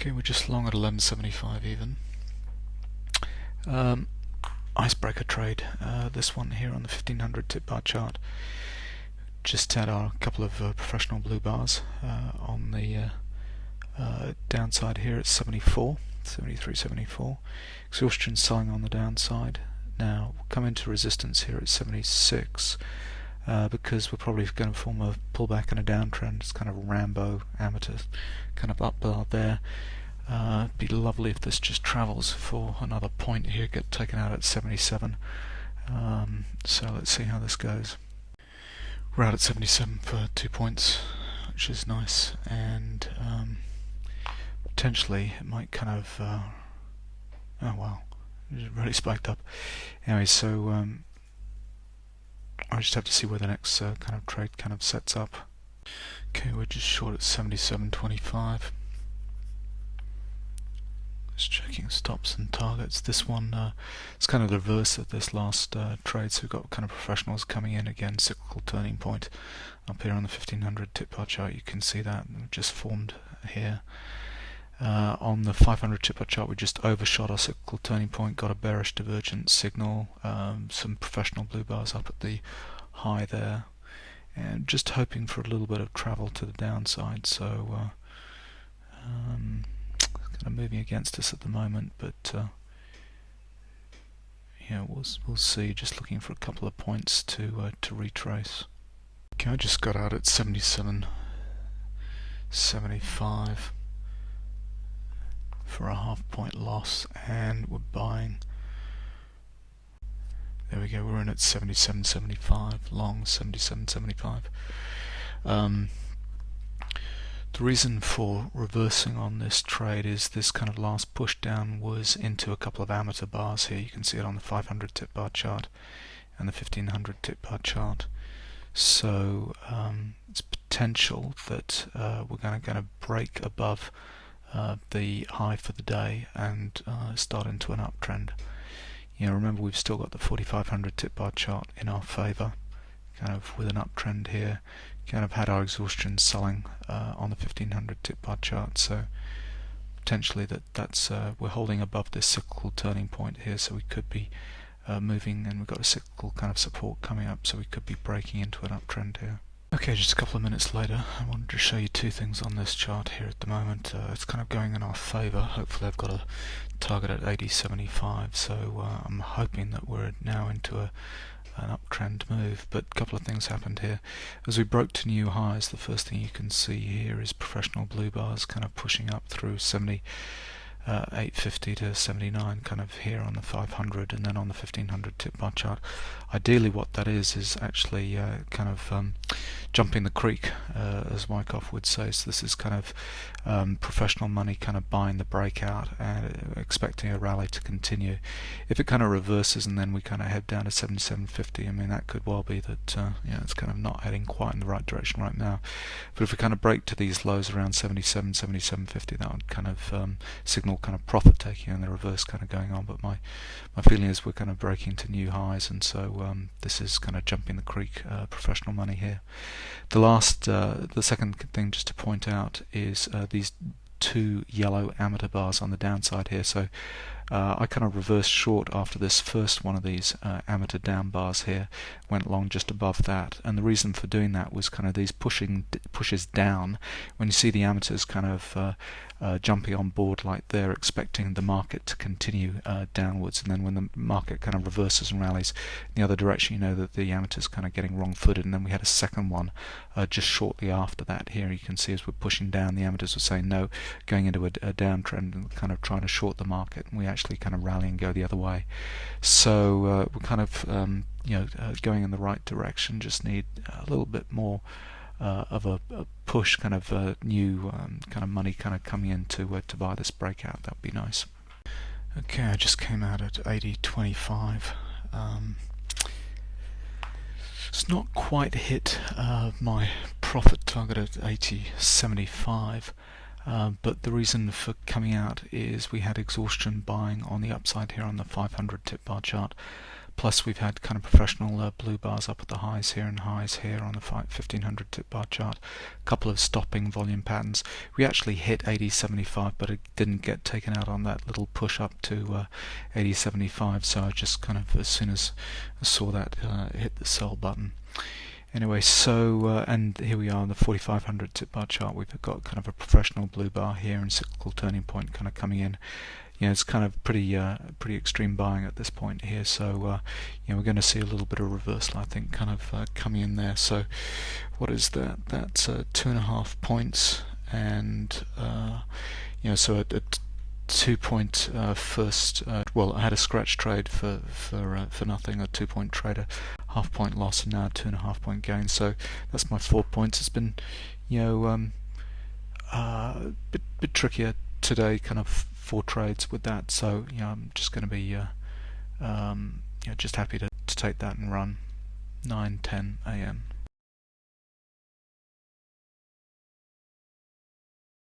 Okay, we're just long at 11.75 even. Icebreaker trade. This one here on the 1500 tip bar chart. Just had our couple of professional blue bars on the downside here at 74, 73, 74. Exhaustion selling on the downside. Now we'll come into resistance here at 76 because we're probably going to form a pullback and a downtrend. It's kind of Rambo amateur kind of up bar there. It'd be lovely if this just travels for another point here, get taken out at 77. So let's see how this goes. We're out at 77 for 2 points, which is nice, and potentially it might kind of oh wow, it really spiked up. Anyway, so I just have to see where the next kind of trade kind of sets up. Okay, we're just short at 77.25. Just checking stops and targets. This one it's kind of the reverse of this last trade, so we've got kind of professionals coming in again, cyclical turning point up here on the 1500 tip bar chart. You can see that just formed here. On the 500 tip bar chart we just overshot our cyclical turning point, got a bearish divergence signal, some professional blue bars up at the high there, and just hoping for a little bit of travel to the downside. So kind of moving against us at the moment, but yeah, we'll see. Just looking for a couple of points to retrace. Okay, I just got out at 77.75 for a half-point loss, and we're buying. There we go. We're in at 77.75, long 77.75. The reason for reversing on this trade is this kind of last push down was into a couple of amateur bars here. You can see it on the 500 tip bar chart and the 1500 tip bar chart. So it's potential that we're going to break above the high for the day and start into an uptrend. You know, remember we've still got the 4500 tip bar chart in our favor, kind of with an uptrend here. Kind of had our exhaustion selling on the 1500 tip bar chart, so potentially that's we're holding above this cyclical turning point here, so we could be moving, and we've got a cyclical kind of support coming up, so we could be breaking into an uptrend here. Okay, just a couple of minutes later, I wanted to show you two things on this chart here at the moment. It's kind of going in our favor. Hopefully I've got a target at 80.75, so I'm hoping that we're now into an uptrend move, but a couple of things happened here. As we broke to new highs, the first thing you can see here is professional blue bars kind of pushing up through 78.50 to 79, kind of here on the 500, and then on the 1500 tip bar chart. Ideally what that is actually kind of jumping the creek, as Wyckoff would say. So this is kind of professional money kind of buying the breakout and expecting a rally to continue. If it kind of reverses and then we kind of head down to 77.50, I mean, that could well be that you know, it's kind of not heading quite in the right direction right now. But if we kind of break to these lows around 77, 77.50, that would kind of signal kind of profit taking and the reverse kind of going on. But my feeling is we're kind of breaking to new highs, and so this is kind of jumping the creek, professional money here. The second thing just to point out is these two yellow amateur bars on the downside here. So I kind of reversed short after this first one of these amateur down bars here, went long just above that, and the reason for doing that was kind of these pushes down. When you see the amateurs kind of jumping on board like they're expecting the market to continue downwards, and then when the market kind of reverses and rallies in the other direction, you know that the amateurs kind of getting wrong-footed. And then we had a second one just shortly after that here. You can see as we're pushing down, the amateurs were saying no, going into a downtrend and kind of trying to short the market, and we actually kind of rally and go the other way. So we're kind of you know, going in the right direction. Just need a little bit more of a push, kind of new kind of money kind of coming in to buy this breakout. That would be nice. Okay, I just came out at 80.25. It's not quite hit my profit target at 80.75. But the reason for coming out is we had exhaustion buying on the upside here on the 500 tip bar chart, Plus we've had kind of professional blue bars up at the highs here and highs here on the 1500 tip bar chart. A couple of stopping volume patterns. We actually hit 80.75, but it didn't get taken out on that little push up to 80.75, so I just kind of, as soon as I saw that, hit the sell button. Anyway, so and here we are on the 4500 tip bar chart. We've got kind of a professional blue bar here and cyclical turning point kind of coming in. You know, it's kind of pretty extreme buying at this point here. So you know, we're going to see a little bit of reversal, I think, kind of coming in there. So what is that? That's 2.5 points, and you know, so at 2 point first, well, I had a scratch trade for nothing, a 2 point trade, a half-point loss, and now a 2.5 point gain. So that's my 4 points. It's been, you know, bit trickier today, kind of 4 trades with that. So you know, I'm just going to be you know, just happy to take that and run 9:10 a.m.